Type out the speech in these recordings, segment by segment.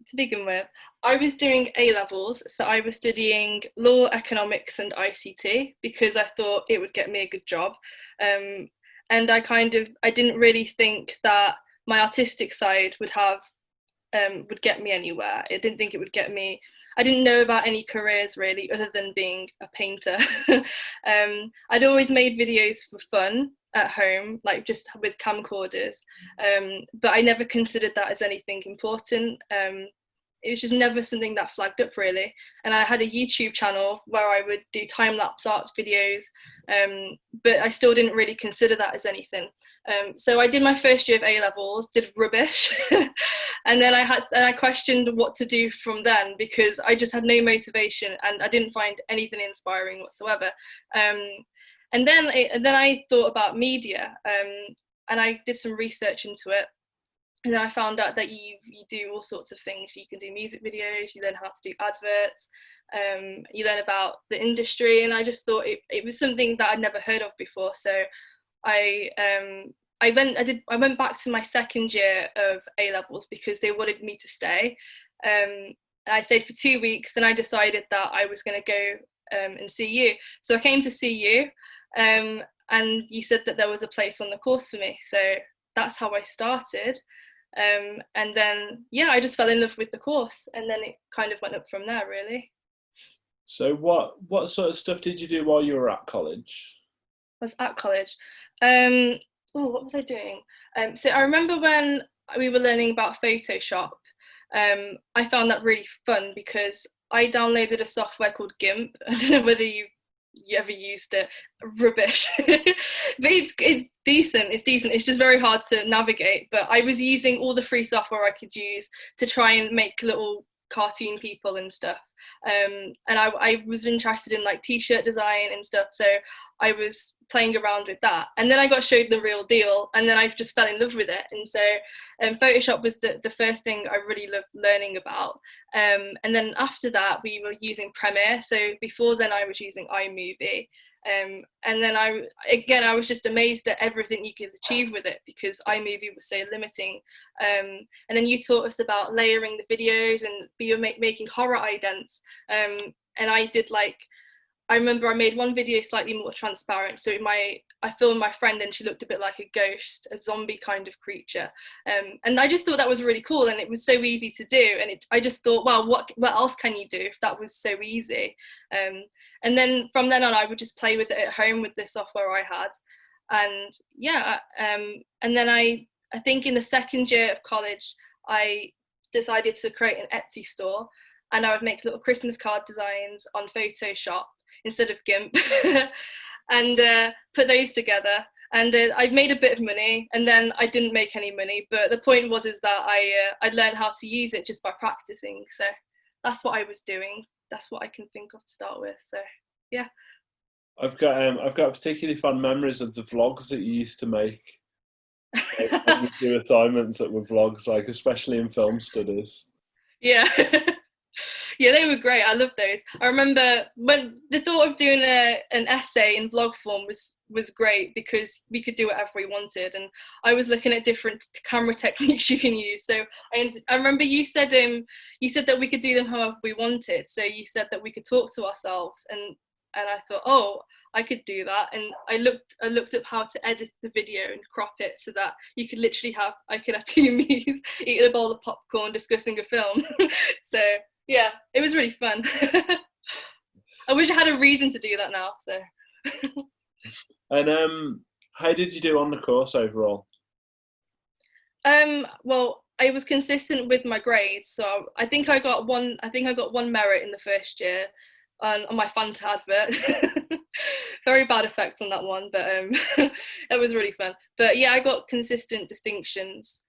To begin with, I was doing A levels, so I was studying law, economics, and ICT because I thought it would get me a good job. Um, and I didn't really think that my artistic side would get me anywhere. I didn't think it would get me. I didn't know about any careers really, other than being a painter. I'd always made videos for fun at home, like just with camcorders, but I never considered that as anything important. It was just never something that flagged up really. And I had a YouTube channel where I would do time-lapse art videos, but I still didn't really consider that as anything. So I did my first year of A levels, did rubbish, and then I questioned what to do from then because I just had no motivation and I didn't find anything inspiring whatsoever. And then I thought about media, and I did some research into it. And then I found out that you do all sorts of things. You can do music videos, you learn how to do adverts, you learn about the industry, and I just thought it was something that I'd never heard of before. So I I went back to my second year of A levels because they wanted me to stay. And I stayed for 2 weeks. Then I decided that I was going to go and see you. So I came to see you, and you said that there was a place on the course for me. So that's how I started. And then, yeah, I just fell in love with the course, and then it kind of went up from there, really. So what sort of stuff did you do while you were at college? I was at college. What was I doing? So I remember when we were learning about Photoshop, I found that really fun because I downloaded a software called GIMP. I don't know whether you ever used it. Rubbish. But it's decent. It's decent. It's just very hard to navigate. But I was using all the free software I could use to try and make little cartoon people and stuff. And I was interested in like t-shirt design and stuff, so I was playing around with that, and then I got showed the real deal, and then I just fell in love with it. And so Photoshop was the first thing I really loved learning about, and then after that we were using Premiere. So before then I was using iMovie, and then I was just amazed at everything you could achieve with it because iMovie was so limiting. And then you taught us about layering the videos, and we were making horror idents. And I remember I made one video slightly more transparent. So I filmed my friend, and she looked a bit like a ghost, a zombie kind of creature. And I just thought that was really cool, and it was so easy to do. And I just thought, wow, what else can you do if that was so easy? And then from then on, I would just play with it at home with the software I had. And yeah, and then I think in the second year of college, I decided to create an Etsy store, and I would make little Christmas card designs on Photoshop instead of GIMP, and put those together. And I made a bit of money, and then I didn't make any money. But the point was is that I learned how to use it just by practicing. So that's what I was doing. That's what I can think of to start with. So yeah. I've got particularly fond memories of the vlogs that you used to make. Like, when you do assignments that were vlogs, like especially in film studies. Yeah. Yeah, they were great. I loved those. I remember when the thought of doing an essay in vlog form was great because we could do whatever we wanted, and I was looking at different camera techniques you can use. So I remember you said that we could do them however we wanted. So you said that we could talk to ourselves, and I thought, oh, I could do that. And I looked up how to edit the video and crop it so that you could literally I could have two me's eating a bowl of popcorn discussing a film. So yeah, it was really fun. I wish I had a reason to do that now. So. And how did you do on the course overall? Well, I was consistent with my grades, so I think I got one. I think I got one merit in the first year on my Fanta advert. Very bad effects on that one, but it was really fun. But yeah, I got consistent distinctions.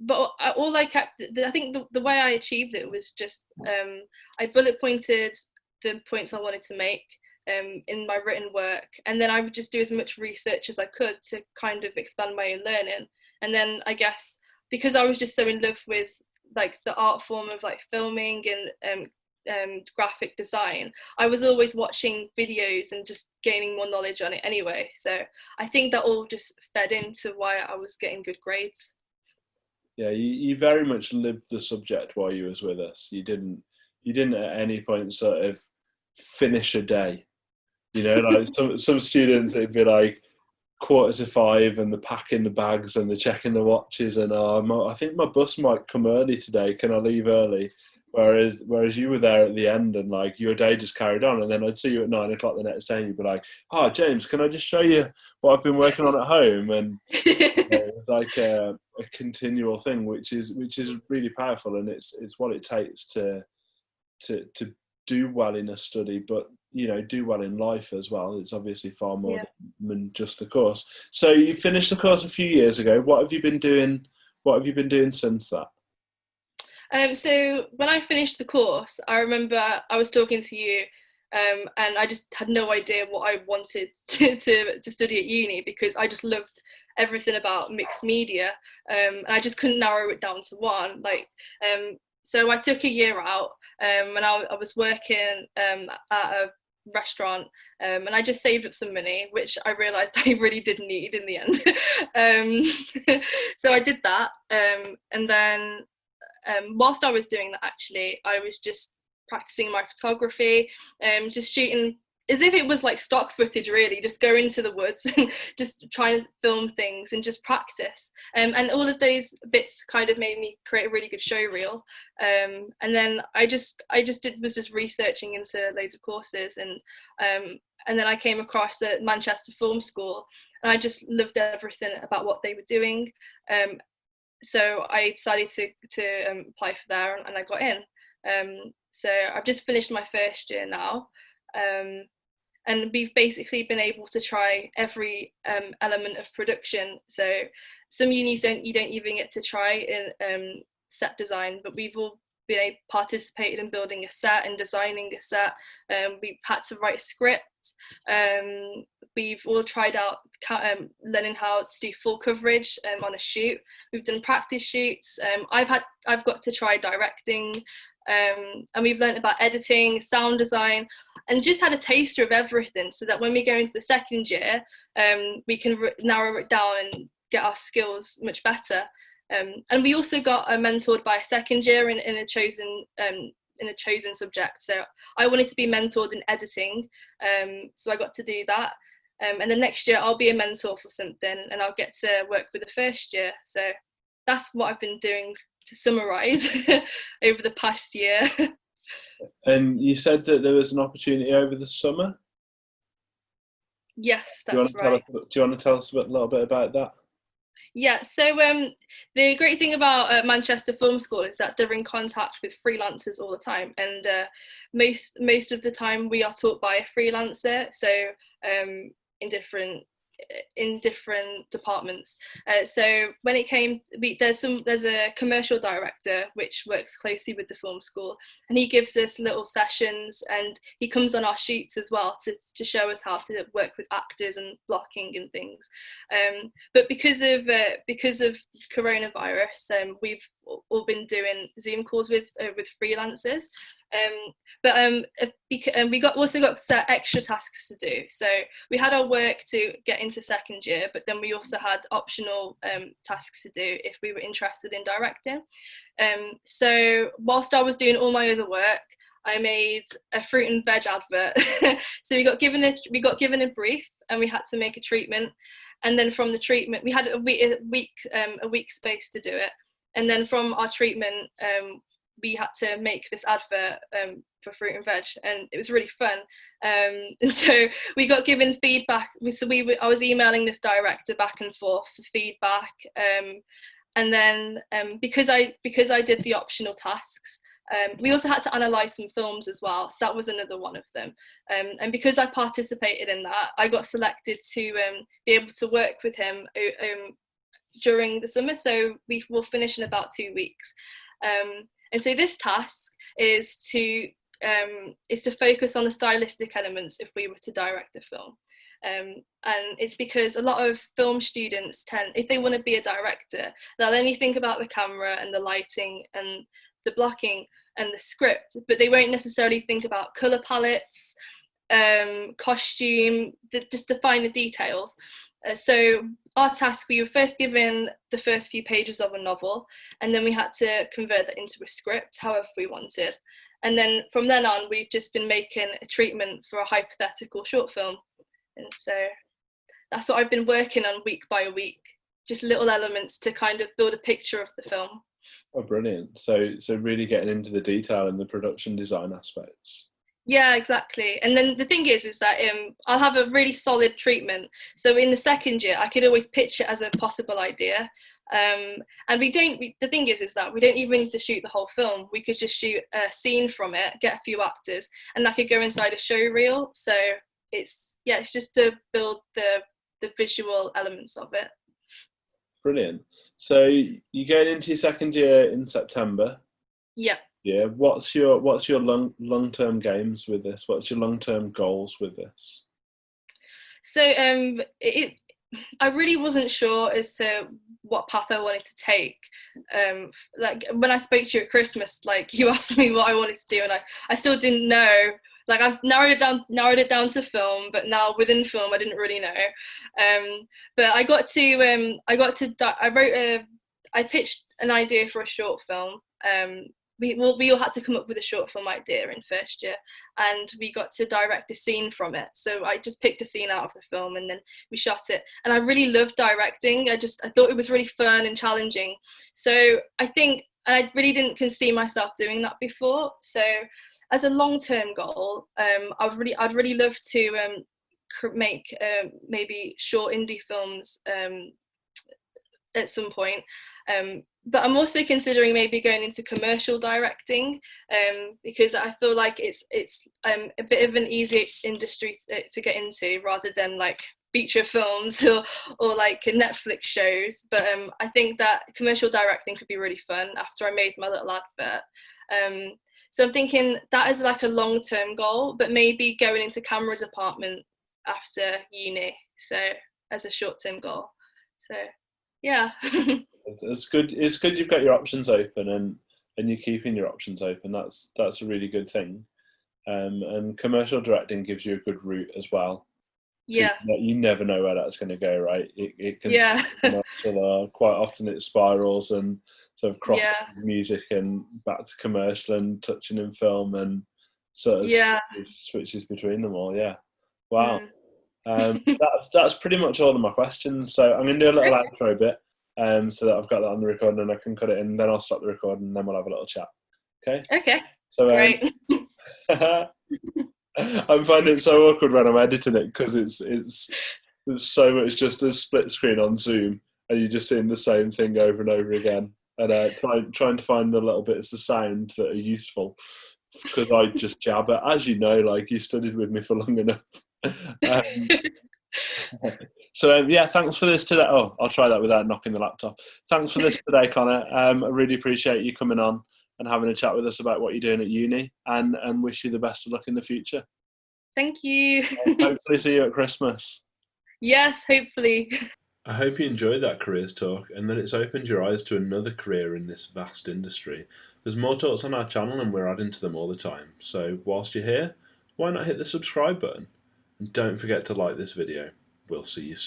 But all I kept, I think the way I achieved it was just I bullet pointed the points I wanted to make in my written work, and then I would just do as much research as I could to kind of expand my own learning. And then I guess because I was just so in love with like the art form of like filming and graphic design, I was always watching videos and just gaining more knowledge on it anyway. So I think that all just fed into why I was getting good grades. Yeah, you very much lived the subject while you was with us. You didn't at any point sort of finish a day. You know, like some students, it'd be like 4:45 and they're packing the bags and they're checking the watches and I think my bus might come early today. Can I leave early? Whereas you were there at the end and like your day just carried on, and then I'd see you at 9 o'clock the next day and you'd be like, "Oh, James, can I just show you what I've been working on at home?" And it's like a continual thing, which is really powerful, and it's what it takes to do well in a study, but do well in life as well. It's obviously far more Yeah. than just the course. So you finished the course a few years ago. What have you been doing? What have you been doing since that? So when I finished the course, I remember I was talking to you, and I just had no idea what I wanted to study at uni, because I just loved everything about mixed media, and I just couldn't narrow it down to one. So I took a year out, and I was working at a restaurant, and I just saved up some money, which I realised I really did need in the end. So I did that, and then whilst I was doing that, actually, I was just practicing my photography, just shooting as if it was like stock footage, really, just go into the woods and just try and film things and just practice. And all of those bits kind of made me create a really good show reel. And then was just researching into loads of courses, and then I came across the Manchester Film School, and I just loved everything about what they were doing. So I decided to apply for there, and I got in. So I've just finished my first year now, and we've basically been able to try every element of production. So some unis you don't even get to try in set design, but we've all participated in building a set and designing a set. We've had to write a script. We've all tried out learning how to do full coverage on a shoot. We've done practice shoots. I've got to try directing, and we've learned about editing, sound design, and just had a taster of everything, so that when we go into the second year, we can narrow it down and get our skills much better. And we also got mentored by a second year in a chosen subject. So I wanted to be mentored in editing, so I got to do that. And the next year I'll be a mentor for something, and I'll get to work with the first year. So that's what I've been doing, to summarise, over the past year. And you said that there was an opportunity over the summer. Yes, that's right. Do you want to tell us a little bit about that? Yeah, so the great thing about Manchester Film School is that they're in contact with freelancers all the time, and most of the time we are taught by a freelancer. So in different departments. So when it came, there's a commercial director which works closely with the film school, and he gives us little sessions, and he comes on our shoots as well to show us how to work with actors and blocking and things. But because of coronavirus, we've all been doing Zoom calls with freelancers. But we also got set extra tasks to do. So we had our work to get into second year, but then we also had optional tasks to do if we were interested in directing. So whilst I was doing all my other work, I made a fruit and veg advert. So we got given a brief, and we had to make a treatment. And then from the treatment, we had a week space to do it. And then from our treatment, we had to make this advert for fruit and veg, and it was really fun. And so we got given feedback. I was emailing this director back and forth for feedback, and then because I did the optional tasks, we also had to analyse some films as well. So that was another one of them. And because I participated in that, I got selected to be able to work with him during the summer. So we will finish in about 2 weeks. And so this task is to focus on the stylistic elements if we were to direct a film. And it's because a lot of film students if they want to be a director, they'll only think about the camera and the lighting and the blocking and the script, but they won't necessarily think about colour palettes, costume, just the finer details. So our task, we were first given the first few pages of a novel, and then we had to convert that into a script however we wanted. And then from then on, we've just been making a treatment for a hypothetical short film. And so that's what I've been working on week by week, just little elements to kind of build a picture of the film. Oh, brilliant. So really getting into the detail and the production design aspects. Yeah, exactly. And then the thing is that I'll have a really solid treatment. So in the second year, I could always pitch it as a possible idea. And the thing is that we don't even need to shoot the whole film. We could just shoot a scene from it, get a few actors, and that could go inside a show reel. So it's just to build the visual elements of it. Brilliant. So you're going into your second year in September. Yeah. Yeah. What's your long-term games with this? What's your long-term goals with this? So I really wasn't sure as to what path I wanted to take. Like when I spoke to you at Christmas, like you asked me what I wanted to do, and I still didn't know. Like I've narrowed it down to film, but now within film, I didn't really know. But I pitched an idea for a short film. We all had to come up with a short film idea in first year, and we got to direct a scene from it. So I just picked a scene out of the film, and then we shot it. And I really loved directing. I thought it was really fun and challenging. So I really didn't conceive myself doing that before. So as a long-term goal, I'd really love to make maybe short indie films at some point. But I'm also considering maybe going into commercial directing, because I feel like it's a bit of an easy industry to get into rather than like feature films or like Netflix shows. But I think that commercial directing could be really fun after I made my little advert. So I'm thinking that is like a long-term goal, but maybe going into camera department after uni. So as a short-term goal. So yeah. It's good. It's good you've got your options open and you're keeping your options open. That's a really good thing. And commercial directing gives you a good route as well. Yeah. You never know where that's going to go, right? It can Yeah. quite often it spirals and sort of cross Yeah. music and back to commercial and touching in film and sort of switches between them all. Yeah. Wow. That's pretty much all of my questions. So I'm going to do a little outro bit. So that I've got that on the recording and I can cut it in, then I'll stop the recording and then we'll have a little chat. Okay? Okay. So, great. I'm finding it so awkward when I'm editing it because it's so much just a split screen on Zoom and you're just seeing the same thing over and over again. And trying to find the little bits of sound that are useful because I just jabber. As you know, like you studied with me for long enough. So yeah, thanks for this today. Oh, I'll try that without knocking the laptop. Thanks for this today, Konna. I really appreciate you coming on and having a chat with us about what you're doing at uni, and wish you the best of luck in the future. Thank you. Hopefully see you at Christmas. Yes, hopefully. I hope you enjoyed that careers talk and that it's opened your eyes to another career in this vast industry. There's more talks on our channel and we're adding to them all the time. So whilst you're here, why not hit the subscribe button? And don't forget to like this video. We'll see you soon.